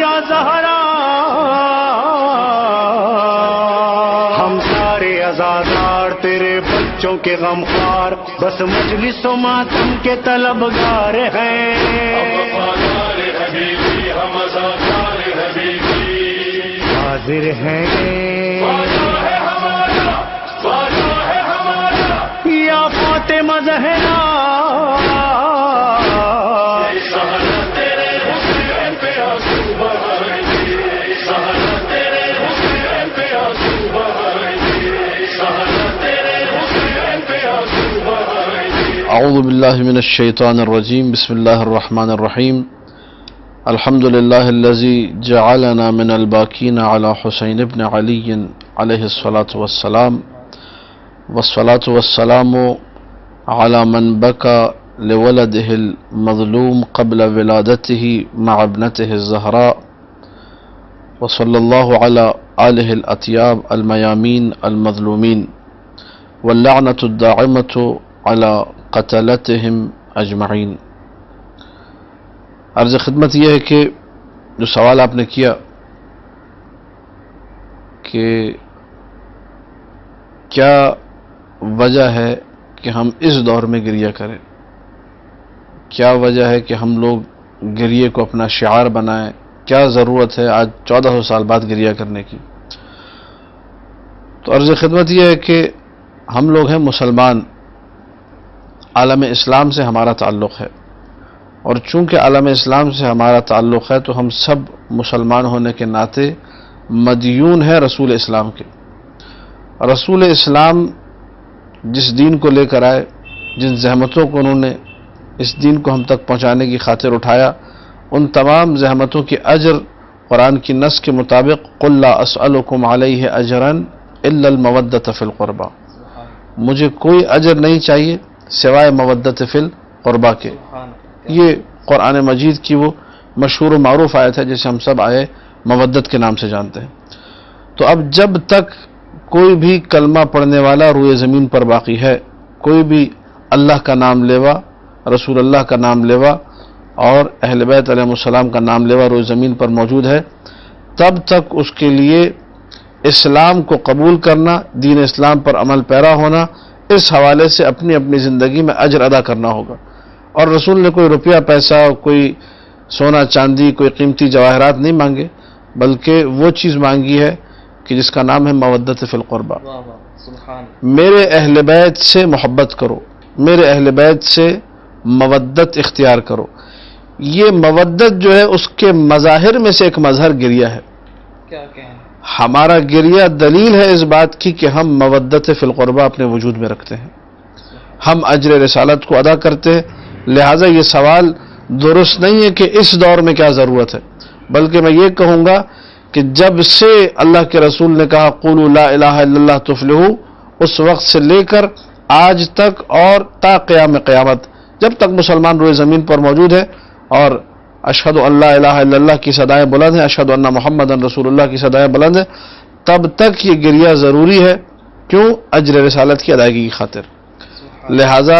یا زہرا ہم سارے عزادار تیرے بچوں کے غمخوار بس مجلس و ماتم کے طلبگار ہیں حاضر ہیں یا فاطمہ زہرا اعوذ باللہ من الشیطان الرجیم بسم اللہ الرحمن الرحیم الحمد للہ الذی جعلنا من الباکین علی حسین ابن علی علیہ الصلاة والسلام والصلاة والسلام علی من بکا لولده المظلوم قبل ولادته مع ابنته الزہراء وصلی اللہ علی آلہ الاطیاب المیامین المظلومین واللعنة الداعمة علی قتلتهم اجمعین۔ عرض خدمت یہ ہے کہ جو سوال آپ نے کیا کہ کیا وجہ ہے کہ ہم اس دور میں گریہ کریں، کیا وجہ ہے کہ ہم لوگ گریے کو اپنا شعار بنائیں، کیا ضرورت ہے آج 1400 سال بعد گریہ کرنے کی؟ تو عرض خدمت یہ ہے کہ ہم لوگ ہیں مسلمان، عالم اسلام سے ہمارا تعلق ہے، اور چونکہ عالم اسلام سے ہمارا تعلق ہے تو ہم سب مسلمان ہونے کے ناطے مدیون ہیں رسول اسلام کے۔ رسول اسلام جس دین کو لے کر آئے، جن زحمتوں کو انہوں نے اس دین کو ہم تک پہنچانے کی خاطر اٹھایا، ان تمام زحمتوں کی اجر قرآن کی نص کے مطابق قل لا اسألکم علیہ اجرا الا المودۃ فی القربى، مجھے کوئی اجر نہیں چاہیے سوائے مودت فی القربہ کے۔ یہ قرآن مجید کی وہ مشہور و معروف آیت ہے جسے ہم سب آئے مودت کے نام سے جانتے ہیں۔ تو اب جب تک کوئی بھی کلمہ پڑھنے والا روئے زمین پر باقی ہے، کوئی بھی اللہ کا نام لیوا، رسول اللہ کا نام لیوا اور اہل بیت علیہ السلام کا نام لیوا روئے زمین پر موجود ہے، تب تک اس کے لیے اسلام کو قبول کرنا، دین اسلام پر عمل پیرا ہونا، اس حوالے سے اپنی اپنی زندگی میں اجر ادا کرنا ہوگا۔ اور رسول نے کوئی روپیہ پیسہ، کوئی سونا چاندی، کوئی قیمتی جواہرات نہیں مانگے، بلکہ وہ چیز مانگی ہے کہ جس کا نام ہے مودت فی القربہ۔ میرے اہل بیت سے محبت کرو، میرے اہل بیت سے مودت اختیار کرو۔ یہ مودت جو ہے اس کے مظاہر میں سے ایک مظہر گریہ ہے۔ ہمارا گریہ دلیل ہے اس بات کی کہ ہم مودت فی القربہ اپنے وجود میں رکھتے ہیں، ہم اجر رسالت کو ادا کرتے ہیں۔ لہٰذا یہ سوال درست نہیں ہے کہ اس دور میں کیا ضرورت ہے، بلکہ میں یہ کہوں گا کہ جب سے اللہ کے رسول نے کہا قولوا لا الہ الا اللہ تفلحوا، اس وقت سے لے کر آج تک اور تا قیام قیامت، جب تک مسلمان روئے زمین پر موجود ہے اور اشہد ان لا الہ الا اللہ کی صدائیں بلند ہیں، اشہد ان محمد رسول اللہ کی صدائیں بلند ہیں، تب تک یہ گریہ ضروری ہے۔ کیوں؟ اجر رسالت کی ادائیگی کی خاطر۔ لہٰذا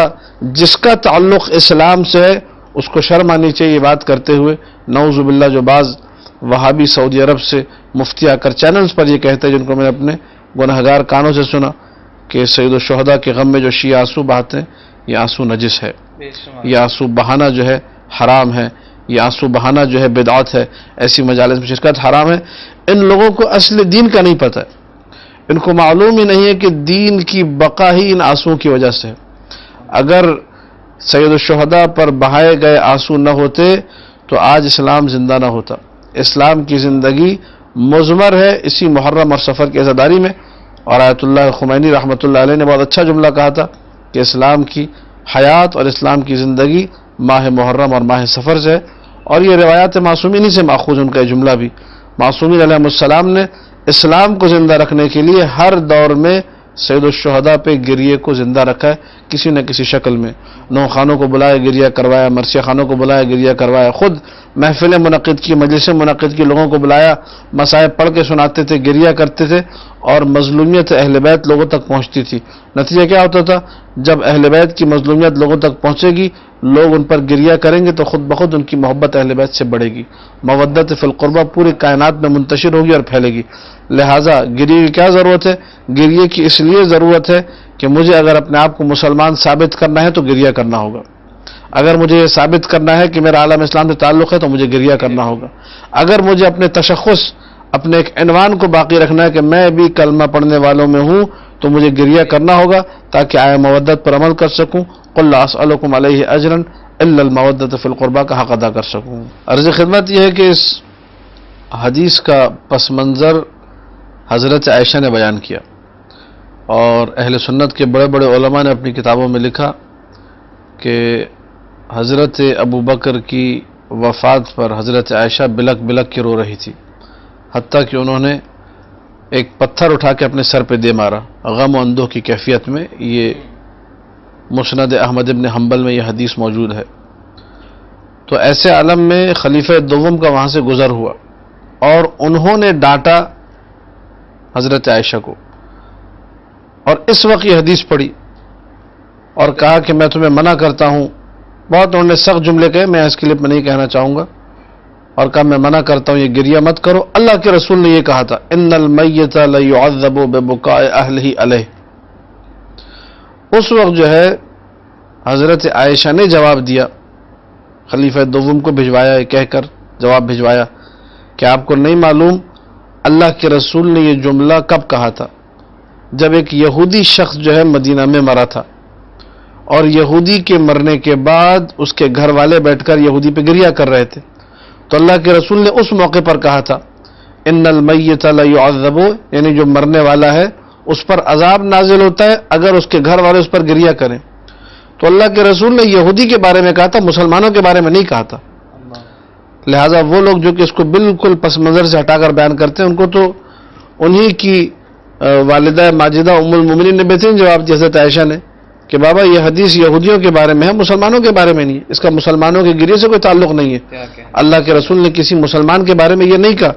جس کا تعلق اسلام سے ہے اس کو شرم آنی چاہیے یہ بات کرتے ہوئے، نعوذ باللہ جو بعض وہابی سعودی عرب سے مفتی آ کر چینلز پر یہ کہتے ہیں، جن کو میں نے اپنے گنہگار کانوں سے سنا کہ سید الشہداء کے غم میں جو شیعہ آنسو بہاتے ہیں یہ آنسو نجس ہے، یہ آنسو بہانا جو ہے حرام ہے، یہ آنسو بہانا جو ہے بدعت ہے، ایسی مجالس میں شرکت حرام ہے۔ ان لوگوں کو اصل دین کا نہیں پتہ ہے، ان کو معلوم ہی نہیں ہے کہ دین کی بقا ہی ان آنسوؤں کی وجہ سے ہے۔ اگر سید الشہداء پر بہائے گئے آنسو نہ ہوتے تو آج اسلام زندہ نہ ہوتا۔ اسلام کی زندگی مضمر ہے اسی محرم اور سفر کی عزاداری میں، اور آیت اللہ خمینی رحمۃ اللہ علیہ نے بہت اچھا جملہ کہا تھا کہ اسلام کی حیات اور اسلام کی زندگی ماہ محرم اور ماہ سفر سے ہے، اور یہ روایات معصومین سے ماخوذ ان کا یہ جملہ بھی۔ معصومین علیہ السلام نے اسلام کو زندہ رکھنے کے لیے ہر دور میں سید الشہداء پہ گریے کو زندہ رکھا ہے کسی نہ کسی شکل میں۔ نو خانوں کو بلایا گریہ کروایا، مرثیہ خانوں کو بلایا گریہ کروایا، خود محفلیں منعقد کی، مجلسیں منعقد کی، لوگوں کو بلایا، مصائب پڑھ کے سناتے تھے، گریہ کرتے تھے، اور مظلومیت اہل بیت لوگوں تک پہنچتی تھی۔ نتیجہ کیا ہوتا تھا؟ جب اہل بیت کی مظلومیت لوگوں تک پہنچے گی، لوگ ان پر گریہ کریں گے تو خود بخود ان کی محبت اہل بیت سے بڑھے گی، مودت فی القربہ پوری کائنات میں منتشر ہوگی اور پھیلے گی۔ لہٰذا گریہ کی کیا ضرورت ہے؟ گریہ کی اس لیے ضرورت ہے کہ مجھے اگر اپنے آپ کو مسلمان ثابت کرنا ہے تو گریہ کرنا ہوگا۔ اگر مجھے یہ ثابت کرنا ہے کہ میرا عالم اسلام سے تعلق ہے تو مجھے گریہ کرنا ہوگا۔ اگر مجھے اپنے تشخص، اپنے ایک عنوان کو باقی رکھنا ہے کہ میں بھی کلمہ پڑھنے والوں میں ہوں، تو مجھے گریہ کرنا ہوگا تاکہ آئے مودت پر عمل کر سکوں۔ قل لا اسألکم علیہ اجرا الا المودۃ فی القربہ کا حق ادا کر سکوں۔ عرض خدمت یہ ہے کہ اس حدیث کا پس منظر حضرت عائشہ نے بیان کیا، اور اہل سنت کے بڑے بڑے علماء نے اپنی کتابوں میں لکھا کہ حضرت ابو بکر کی وفات پر حضرت عائشہ بلک بلک کے رو رہی تھی، حتیٰ کہ انہوں نے ایک پتھر اٹھا کے اپنے سر پہ دے مارا غم و اندوہ کی کیفیت میں۔ یہ مسند احمد ابن حنبل میں یہ حدیث موجود ہے۔ تو ایسے عالم میں خلیفہ دوم کا وہاں سے گزر ہوا، اور انہوں نے ڈانٹا حضرت عائشہ کو، اور اس وقت یہ حدیث پڑھی اور کہا کہ میں تمہیں منع کرتا ہوں۔ بہت انہوں نے سخت جملے کہے، میں اس کلپ میں نہیں کہنا چاہوں گا، اور کہا میں منع کرتا ہوں، یہ گریہ مت کرو۔ اللہ کے رسول نے یہ کہا تھا ان المیت لیعذب ببکاء اہلہ علیہ۔ اس وقت جو ہے حضرت عائشہ نے جواب دیا، خلیفہ دوم کو بھجوایا، کہہ کر جواب بھجوایا کہ آپ کو نہیں معلوم اللہ کے رسول نے یہ جملہ کب کہا تھا؟ جب ایک یہودی شخص جو ہے مدینہ میں مرا تھا، اور یہودی کے مرنے کے بعد اس کے گھر والے بیٹھ کر یہودی پہ گریہ کر رہے تھے، تو اللہ کے رسول نے اس موقع پر کہا تھا ان المیت لیعذب، یعنی جو مرنے والا ہے اس پر عذاب نازل ہوتا ہے اگر اس کے گھر والے اس پر گریہ کریں۔ تو اللہ کے رسول نے یہودی کے بارے میں کہا تھا، مسلمانوں کے بارے میں نہیں کہا تھا۔ لہٰذا وہ لوگ جو کہ اس کو بالکل پس منظر سے ہٹا کر بیان کرتے ہیں، ان کو تو انہی کی والدہ ماجدہ ام المومنین نے بہترین جواب دیا حضرت عائشہ نے کہ بابا یہ حدیث یہودیوں کے بارے میں ہے، مسلمانوں کے بارے میں نہیں ہے، اس کا مسلمانوں کے گریہ سے کوئی تعلق نہیں ہے۔ اللہ کے رسول نے کسی مسلمان کے بارے میں یہ نہیں کہا،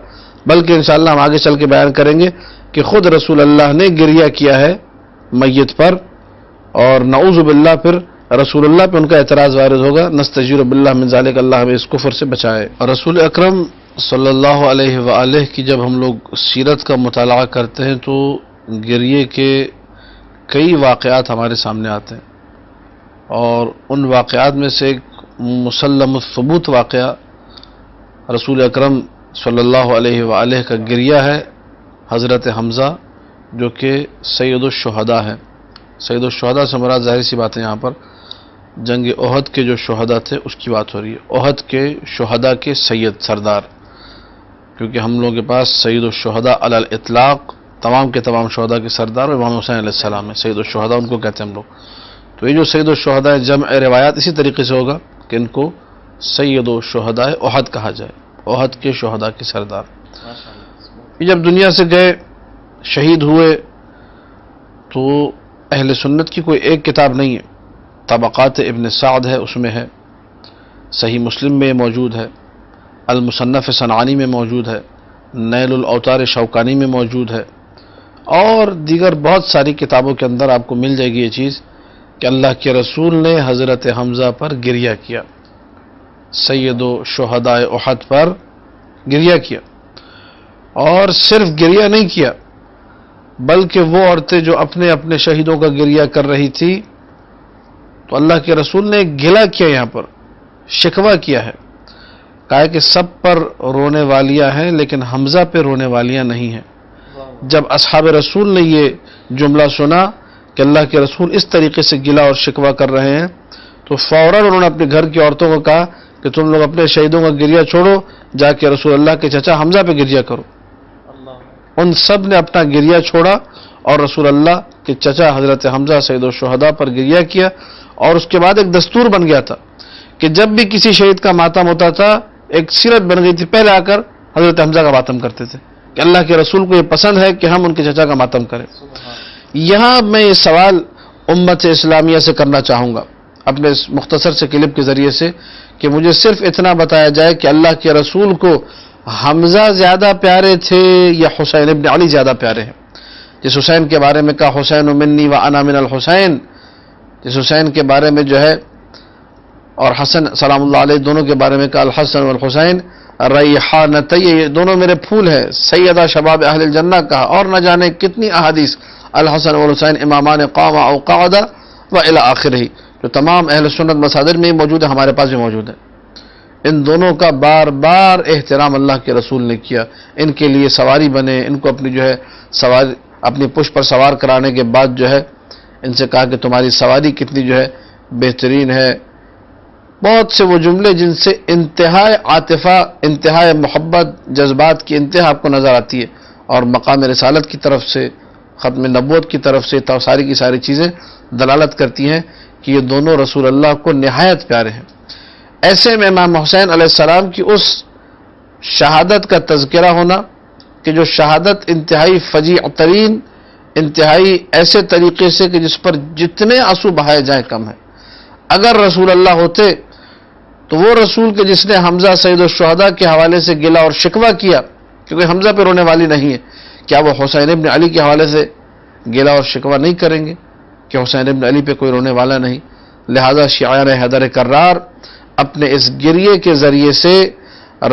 بلکہ انشاءاللہ ہم آگے چل کے بیان کریں گے کہ خود رسول اللہ نے گریہ کیا ہے میت پر، اور نعوذ باللہ پھر رسول اللہ پہ ان کا اعتراض وارد ہوگا۔ نستجیر باللہ من ذالک، اللہ ہمیں اس کفر سے بچائے۔ اور رسول اکرم صلی اللہ علیہ وآلہ کی جب ہم لوگ سیرت کا مطالعہ کرتے ہیں تو گریہ کے کئی واقعات ہمارے سامنے آتے ہیں، اور ان واقعات میں سے ایک مسلم الثبوت واقعہ رسول اکرم صلی اللہ علیہ وآلہ کا گریہ ہے حضرت حمزہ، جو کہ سید الشہداء ہیں۔ سید الشہداء سے مراد ظاہر سی بات ہے یہاں پر جنگ احد کے جو شہداء تھے اس کی بات ہو رہی ہے، احد کے شہداء کے سید سردار، کیونکہ ہم لوگوں کے پاس سید الشہداء علی الاطلاق تمام کے تمام شہداء کے سردار اور امام حسین علیہ السلام ہے، سید الشہداء ان کو کہتے ہیں ہم لوگ۔ تو یہ جو سید الشہداء جمع روایات اسی طریقے سے ہوگا کہ ان کو سید الشہداء احد کہا جائے، احد کے شہداء کے سردار۔ یہ جب دنیا سے گئے، شہید ہوئے، تو اہل سنت کی کوئی ایک کتاب نہیں ہے، طبقات ابن سعد ہے، اس میں ہے، صحیح مسلم میں موجود ہے، المصنف صنعانی میں موجود ہے، نیل الاوطار شوکانی میں موجود ہے، اور دیگر بہت ساری کتابوں کے اندر آپ کو مل جائے گی یہ چیز کہ اللہ کے رسول نے حضرت حمزہ پر گریہ کیا، سید و شہداء احد پر گریہ کیا، اور صرف گریہ نہیں کیا بلکہ وہ عورتیں جو اپنے اپنے شہیدوں کا گریہ کر رہی تھی، تو اللہ کے رسول نے گلہ کیا، یہاں پر شکوہ کیا ہے، کہا کہ سب پر رونے والیاں ہیں لیکن حمزہ پہ رونے والیاں نہیں ہیں۔ جب اصحاب رسول نے یہ جملہ سنا کہ اللہ کے رسول اس طریقے سے گلہ اور شکوہ کر رہے ہیں، تو فوراً انہوں نے اپنے گھر کی عورتوں کو کہا کہ تم لوگ اپنے شہیدوں کا گریہ چھوڑو، جا کے رسول اللہ کے چچا حمزہ پہ گریہ کرو۔ ان سب نے اپنا گریہ چھوڑا اور رسول اللہ کے چچا حضرت حمزہ سید الشہداء پر گریہ کیا، اور اس کے بعد ایک دستور بن گیا تھا کہ جب بھی کسی شہید کا ماتم ہوتا تھا، ایک سیرت بن گئی تھی، پہلے آ کر حضرت حمزہ کا ماتم کرتے تھے کہ اللہ کے رسول کو یہ پسند ہے کہ ہم ان کے چچا کا ماتم کریں۔ یہاں میں یہ سوال امت اسلامیہ سے کرنا چاہوں گا اپنے اس مختصر سے کلپ کے ذریعے سے کہ مجھے صرف اتنا بتایا جائے کہ اللہ کے رسول کو حمزہ زیادہ پیارے تھے یا حسین ابن علی زیادہ پیارے ہیں. جس حسین کے بارے میں کہا حسین منی و انا من الحسین، جس حسین کے بارے میں جو ہے، اور حسن سلام اللہ علیہ دونوں کے بارے میں کہا الحسن والحسین ریحانتی، یہ دونوں میرے پھول ہیں، سیدہ شباب اہل الجنہ کہا، اور نہ جانے کتنی احادیث، الحسن والحسین امامان قام او قعد و الی آخرہ، جو تمام اہل سنت مصادر میں موجود ہے، ہمارے پاس بھی موجود ہے. ان دونوں کا بار بار احترام اللہ کے رسول نے کیا. ان کے لیے سواری بنے، ان کو اپنی جو ہے سواری اپنی پشت پر سوار کرانے کے بعد جو ہے ان سے کہا کہ تمہاری سواری کتنی جو ہے بہترین ہے. بہت سے وہ جملے جن سے انتہائی عاطفہ، انتہائی محبت، جذبات کی انتہا آپ کو نظر آتی ہے، اور مقام رسالت کی طرف سے، ختم نبوت کی طرف سے ساری کی ساری چیزیں دلالت کرتی ہیں کہ یہ دونوں رسول اللہ کو نہایت پیارے ہیں. ایسے میں امام حسین علیہ السلام کی اس شہادت کا تذکرہ ہونا کہ جو شہادت انتہائی فجیع ترین، انتہائی ایسے طریقے سے کہ جس پر جتنے آنسو بہائے جائیں کم ہے. اگر رسول اللہ ہوتے تو وہ رسول کے جس نے حمزہ سید الشہداء کے حوالے سے گلا اور شکوہ کیا، کیونکہ حمزہ پہ رونے والی نہیں ہے، کیا وہ حسین ابن علی کے حوالے سے گلا اور شکوہ نہیں کریں گے کہ حسین ابن علی پہ کوئی رونے والا نہیں؟ لہذا شیعان حیدر کرار اپنے اس گریے کے ذریعے سے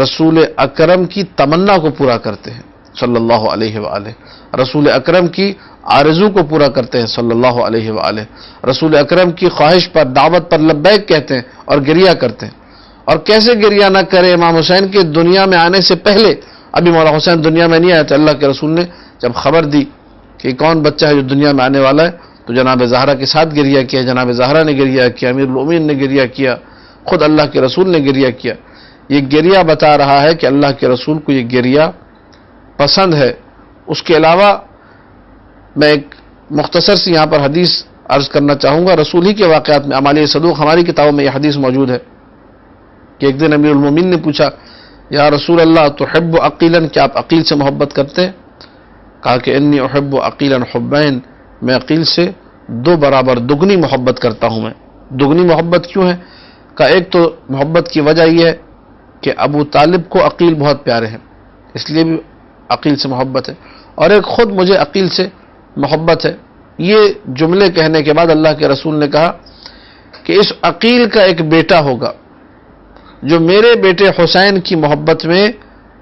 رسول اکرم کی تمنا کو پورا کرتے ہیں صلی اللہ علیہ وآلہ، رسول اکرم کی آرزو کو پورا کرتے ہیں صلی اللہ علیہ وآلہ، رسول اکرم کی خواہش پر، دعوت پر لبیک کہتے ہیں اور گریہ کرتے ہیں. اور کیسے گریہ نہ کرے امام حسین کے دنیا میں آنے سے پہلے. ابھی مولا حسین دنیا میں نہیں آئے تھے، اللہ کے رسول نے جب خبر دی کہ کون بچہ ہے جو دنیا میں آنے والا ہے تو جناب زہرا کے ساتھ گریہ کیا، جناب زہرا نے گریہ کیا، امیر المومنین نے گریہ کیا، خود اللہ کے رسول نے گریہ کیا. یہ گریہ بتا رہا ہے کہ اللہ کے رسول کو یہ گریہ پسند ہے. اس کے علاوہ میں ایک مختصر سی یہاں پر حدیث عرض کرنا چاہوں گا. رسول ہی کے واقعات میں اعمال صدوق ہماری کتابوں میں یہ حدیث موجود ہے کہ ایک دن امیر المومنین نے پوچھا یا رسول اللہ تحب عقیلا، کیا آپ عقیل سے محبت کرتے ہیں؟ کہا کہ انی احب عقیلا حبین، میں عقیل سے دو برابر دگنی محبت کرتا ہوں. میں دگنی محبت کیوں ہے؟ کہا ایک تو محبت کی وجہ یہ ہے کہ ابو طالب کو عقیل بہت پیارے ہیں، اس لیے بھی عقیل سے محبت ہے، اور ایک خود مجھے عقیل سے محبت ہے. یہ جملے کہنے کے بعد اللہ کے رسول نے کہا کہ اس عقیل کا ایک بیٹا ہوگا جو میرے بیٹے حسین کی محبت میں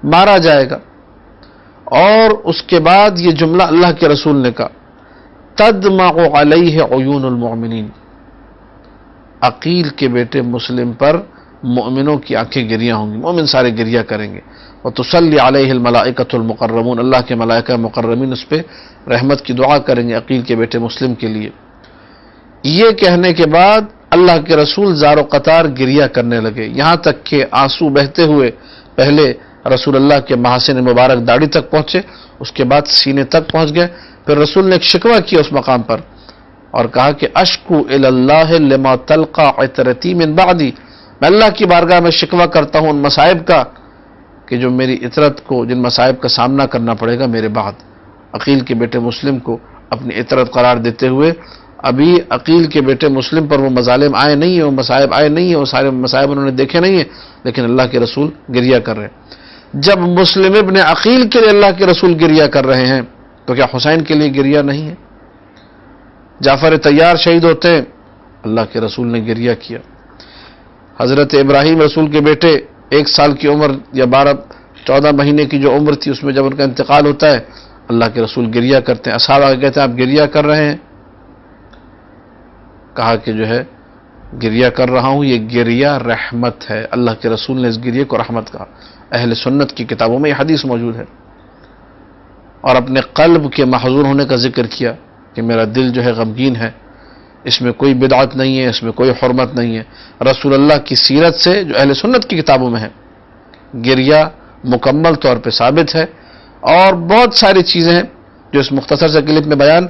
مارا جائے گا. اور اس کے بعد یہ جملہ اللہ کے رسول نے کہا تدمع علیہ عیون المؤمنین، عقیل کے بیٹے مسلم پر مؤمنوں کی آنکھیں گریہ ہوں گی، مومن سارے گریہ کریں گے. وتصلی علیہ الملائکۃ المقربون، اللہ کے ملائکہ مقربین اس پہ رحمت کی دعا کریں گے عقیل کے بیٹے مسلم کے لیے. یہ کہنے کے بعد اللہ کے رسول زار و قطار گریہ کرنے لگے، یہاں تک کہ آنسو بہتے ہوئے پہلے رسول اللہ کے محاسن مبارک داڑھی تک پہنچے، اس کے بعد سینے تک پہنچ گئے. پھر رسول نے ایک شکوہ کیا اس مقام پر اور کہا کہ اشکو الی اللہ لما تلقى عطرتی من بعدی، میں اللہ کی بارگاہ میں شکوہ کرتا ہوں ان مصائب کا کہ جو میری عطرت کو، جن مصائب کا سامنا کرنا پڑے گا میرے بعد. عقیل کے بیٹے مسلم کو اپنی عطرت قرار دیتے ہوئے ابھی عقیل کے بیٹے مسلم پر وہ مظالم آئے نہیں ہیں، وہ مصائب آئے نہیں ہیں، وہ سارے مصائب انہوں نے دیکھے نہیں ہیں، لیکن اللہ کے رسول گریہ کر رہے ہیں. جب مسلم ابن عقیل کے لیے اللہ کے رسول گریہ کر رہے ہیں تو کیا حسین کے لیے گریہ نہیں ہے؟ جعفر طیار شہید ہوتے ہیں، اللہ کے رسول نے گریہ کیا. حضرت ابراہیم رسول کے بیٹے 1 سال کی عمر یا 14 مہینے کی جو عمر تھی اس میں جب ان کا انتقال ہوتا ہے اللہ کے رسول گریہ کرتے ہیں. اصحاب کہتے ہیں آپ گریہ کر رہے ہیں؟ کہا کہ جو ہے گریہ کر رہا ہوں، یہ گریہ رحمت ہے. اللہ کے رسول نے اس گریہ کو رحمت کہا. اہل سنت کی کتابوں میں یہ حدیث موجود ہے. اور اپنے قلب کے محزون ہونے کا ذکر کیا کہ میرا دل جو ہے غمگین ہے، اس میں کوئی بدعت نہیں ہے، اس میں کوئی حرمت نہیں ہے. رسول اللہ کی سیرت سے جو اہل سنت کی کتابوں میں ہے گریہ مکمل طور پہ ثابت ہے. اور بہت ساری چیزیں ہیں جو اس مختصر سے کلپ میں بیان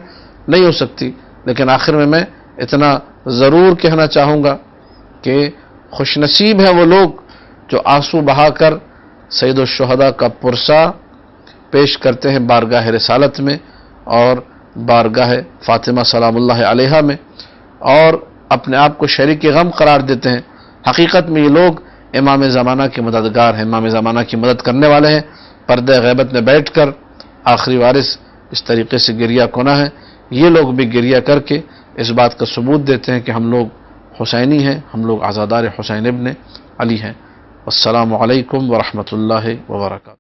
نہیں ہو سکتی، لیکن آخر میں اتنا ضرور کہنا چاہوں گا کہ خوش نصیب ہیں وہ لوگ جو آنسو بہا کر سید الشہداء کا پرسہ پیش کرتے ہیں بارگاہ رسالت میں اور بارگاہ فاطمہ سلام اللہ علیہا میں، اور اپنے آپ کو شریک غم قرار دیتے ہیں. حقیقت میں یہ لوگ امام زمانہ کے مددگار ہیں، امام زمانہ کی مدد کرنے والے ہیں، پردہ غیبت میں بیٹھ کر آخری وارث اس طریقے سے گریہ کنا ہے. یہ لوگ بھی گریہ کر کے اس بات کا ثبوت دیتے ہیں کہ ہم لوگ حسینی ہیں، ہم لوگ عزادار حسین ابن علی ہیں. السلام علیکم ورحمۃ اللہ وبرکاتہ.